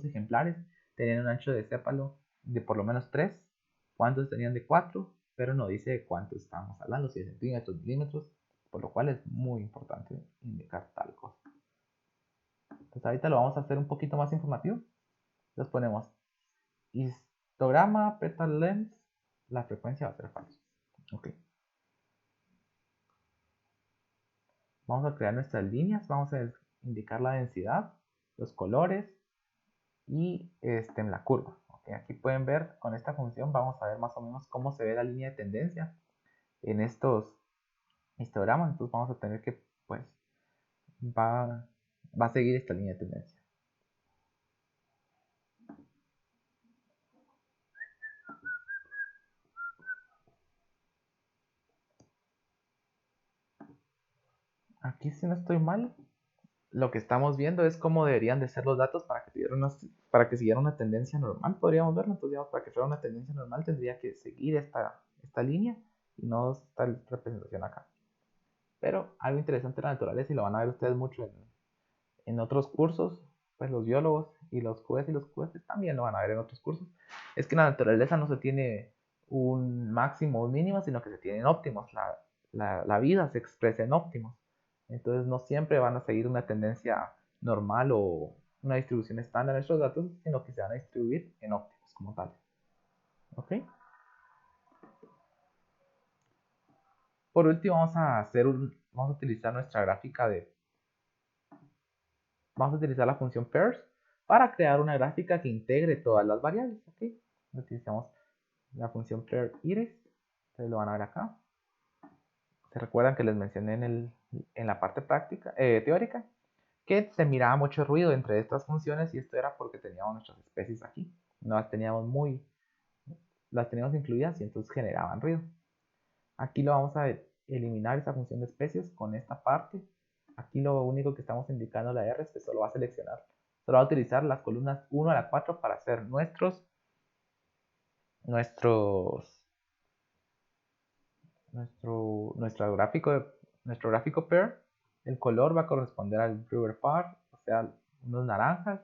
ejemplares tenían un ancho de sépalo de por lo menos 3, cuántos tenían de 4, pero no dice de cuánto estamos hablando, si de centímetros, milímetros, por lo cual es muy importante indicar tal cosa. Entonces ahorita lo vamos a hacer un poquito más informativo. Entonces ponemos histograma petal length, la frecuencia va a ser falso. Ok. Vamos a crear nuestras líneas, vamos a indicar la densidad, los colores y en la curva. Okay, aquí pueden ver con esta función, vamos a ver más o menos cómo se ve la línea de tendencia en estos histogramas. Entonces vamos a tener que, pues, va a seguir esta línea de tendencia. Aquí, si no estoy mal, lo que estamos viendo es cómo deberían de ser los datos para que siguiera una tendencia normal, podríamos verlo. Entonces, digamos, para que fuera una tendencia normal tendría que seguir esta línea y no esta representación acá. Pero algo interesante de la naturaleza, y lo van a ver ustedes mucho en otros cursos, pues los biólogos y los QS y los QS también lo van a ver en otros cursos, es que en la naturaleza no se tiene un máximo o un mínimo, sino que se tienen óptimos. La vida se expresa en óptimos. Entonces no siempre van a seguir una tendencia normal o una distribución estándar de estos datos, sino que se van a distribuir en óptimos como tal. ¿Ok? Por último vamos a utilizar nuestra gráfica vamos a utilizar la función pairs para crear una gráfica que integre todas las variables. ¿Ok? Utilizamos la función pair iris, ustedes lo van a ver acá. Se recuerdan que les mencioné en la parte práctica, teórica, que se miraba mucho ruido entre estas funciones, y esto era porque teníamos nuestras especies aquí. No las teníamos incluidas y entonces generaban ruido. Aquí lo vamos a eliminar, esa función de especies, con esta parte. Aquí lo único que estamos indicando la R es que solo va a seleccionar, solo va a utilizar las columnas 1 a la 4 para hacer nuestro gráfico pair. El color va a corresponder al river par, o sea, unos naranjas,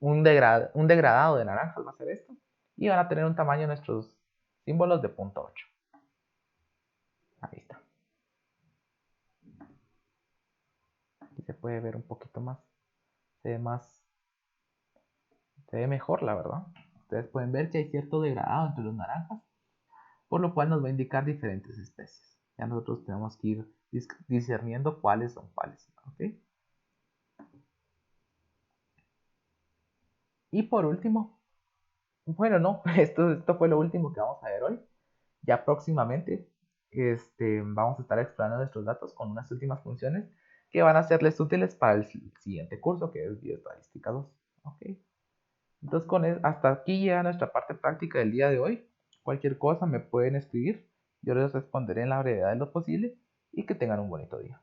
un degradado de naranjas va a ser esto, y van a tener un tamaño nuestros símbolos de .8. se puede ver un poquito más. Se ve mejor, la verdad. Ustedes pueden ver que hay cierto degradado entre los naranjas, por lo cual nos va a indicar diferentes especies. Ya nosotros tenemos que ir discerniendo cuáles son cuáles. ¿Ok? Y por último, bueno, no, esto fue lo último que vamos a ver hoy. Ya próximamente vamos a estar explorando nuestros datos con unas últimas funciones que van a serles útiles para el siguiente curso, que es Bioestadística 2. ¿Ok? Entonces, hasta aquí llega nuestra parte práctica del día de hoy. Cualquier cosa me pueden escribir, yo les responderé en la brevedad de lo posible y que tengan un bonito día.